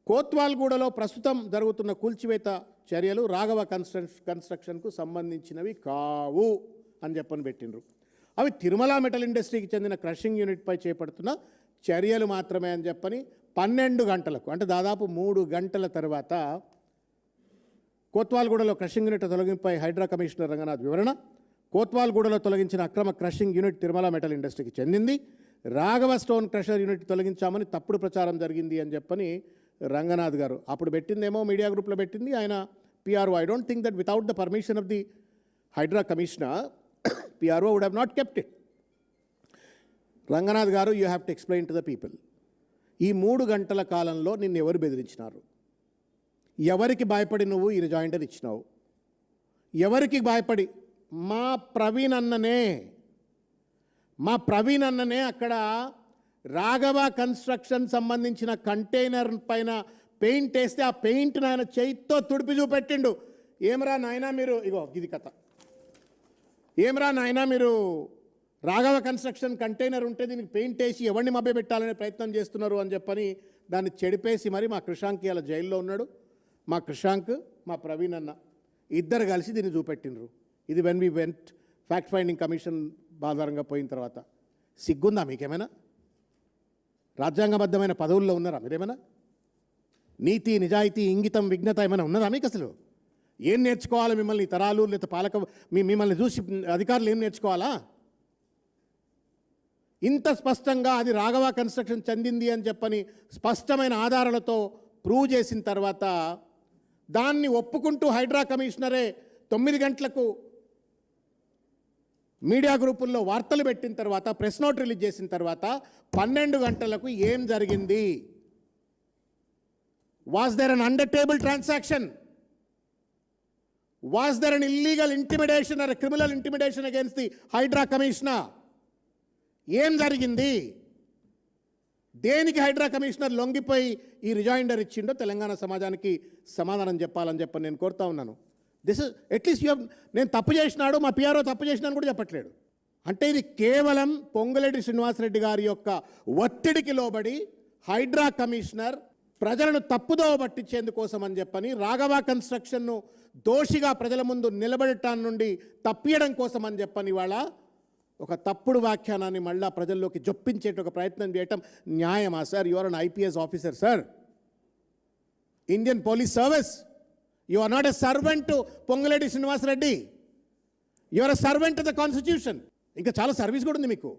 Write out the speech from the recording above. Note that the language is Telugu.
కోత్వాల్గూడలో ప్రస్తుతం జరుగుతున్న కూల్చివేత చర్యలు రాఘవ కన్స్ట్రక్షన్కు సంబంధించినవి కావు అని చెప్పని పెట్టిండ్రు. అవి తిరుమల మెటల్ ఇండస్ట్రీకి చెందిన క్రషింగ్ యూనిట్పై చేపడుతున్న చర్యలు మాత్రమే అని చెప్పని 12 గంటలకు అంటే దాదాపు 3 గంటల తర్వాత కోత్వాల్గూడలో క్రషింగ్ యూనిట్ తొలగింపై హైడ్రా కమిషనర్ రంగనాథ్ వివరణ. కోత్వాల్గూడలో తొలగించిన అక్రమ క్రషింగ్ యూనిట్ తిరుమల మెటల్ ఇండస్ట్రీకి చెందింది. రాఘవ స్టోన్ క్రషర్ యూనిట్ తొలగించామని తప్పుడు ప్రచారం జరిగింది అని చెప్పని రంగనాథ్ గారు అప్పుడు పెట్టిందేమో మీడియా గ్రూప్లో పెట్టింది ఆయన PRO. I don't think that without the permission of the Hydraa commissioner PRO would have not kept it. Ranganath గారు, you have to explain to the people, ఈ 3 గంటల కాలంలో నిన్ను ఎవరు బెదిరించినారు? ఎవరికి భయపడి నువ్వు ఈ రిజాయిండర్ ఇచ్చినావు? ఎవరికి భయపడి? మా ప్రవీణ్ అన్ననే అక్కడ రాఘవ కన్స్ట్రక్షన్ సంబంధించిన కంటైనర్ పైన పెయింట్ వేస్తే ఆ పెయింట్ నాయన చేయితో తుడిపి చూపెట్టిండు. ఏమరా నాయనా మీరు, ఇగో ఇది కథ, ఏమరా నాయనా మీరు రాఘవ కన్స్ట్రక్షన్ కంటైనర్ ఉంటే దీనికి పెయింట్ వేసి ఎవరిని మభ్యపెట్టాలనే ప్రయత్నం చేస్తున్నారు అని చెప్పని దాన్ని చెడిపేసి మరి మా కృషాంక్ ఇలా జైల్లో ఉన్నాడు. మా కృషాంక్, మా ప్రవీణ్ అన్న ఇద్దరు కలిసి దీన్ని చూపెట్టినరు. ఇది when we went fact finding commission ఆధారంగా పోయిన తర్వాత. సిగ్గుందా మీకేమైనా? రాజ్యాంగబద్ధమైన పదవుల్లో ఉన్నారా మీరేమైనా? నీతి, నిజాయితీ, ఇంగితం, విఘ్నత ఏమైనా ఉన్నదా మీకు? అసలు ఏం నేర్చుకోవాలి మిమ్మల్ని తరాలు? లేదా మిమ్మల్ని చూసి అధికారులు ఏం నేర్చుకోవాలా? ఇంత స్పష్టంగా అది రాఘవ కన్స్ట్రక్షన్ చెందింది అని చెప్పని స్పష్టమైన ఆధారాలతో ప్రూవ్ చేసిన తర్వాత దాన్ని ఒప్పుకుంటూ హైడ్రా కమిషనరే 9 గంటలకు మీడియా గ్రూపుల్లో వార్తలు పెట్టిన తర్వాత, ప్రెస్ నోట్ రిలీజ్ చేసిన తర్వాత 12 గంటలకు ఏం జరిగింది? Was there an under table transaction? Was there an illegal intimidation or criminal intimidation against the Hydraa commissioner? ఏం జరిగింది? దేనికి హైడ్రా కమిషనర్ లొంగిపోయి ఈ రిజాయిండర్ ఇచ్చిండో తెలంగాణ సమాజానికి సమాధానం చెప్పాలని చెప్పని నేను కోరుతా ఉన్నాను. దిస్ ఇస్ అట్లీస్ట్ నేను తప్పు చేసినాడు, మా పిఆర్ఓ తప్పు చేసినాను కూడా చెప్పట్లేడు. అంటే ఇది కేవలం పొంగులేటి శ్రీనివాసరెడ్డి గారి యొక్క ఒత్తిడికి లోబడి హైడ్రా కమిషనర్ ప్రజలను తప్పుదోవ పట్టించేందుకోసం అని చెప్పని రాఘవ కన్స్ట్రక్షన్ను దోషిగా ప్రజల ముందు నిలబడటాన్ని నుండి తప్పియడం కోసం అని చెప్పని ఇవాళ ఒక తప్పుడు వ్యాఖ్యానాన్ని మళ్ళా ప్రజల్లోకి జొప్పించేట ఒక ప్రయత్నం చేయటం న్యాయమా sir? You are an IPS officer sir, Indian police service. You are not a servant to Ponguleti Srinivasa Reddy, you are a servant to the constitution. ఇంకా చాలా సర్వీస్ కూడా ఉంది మీకు.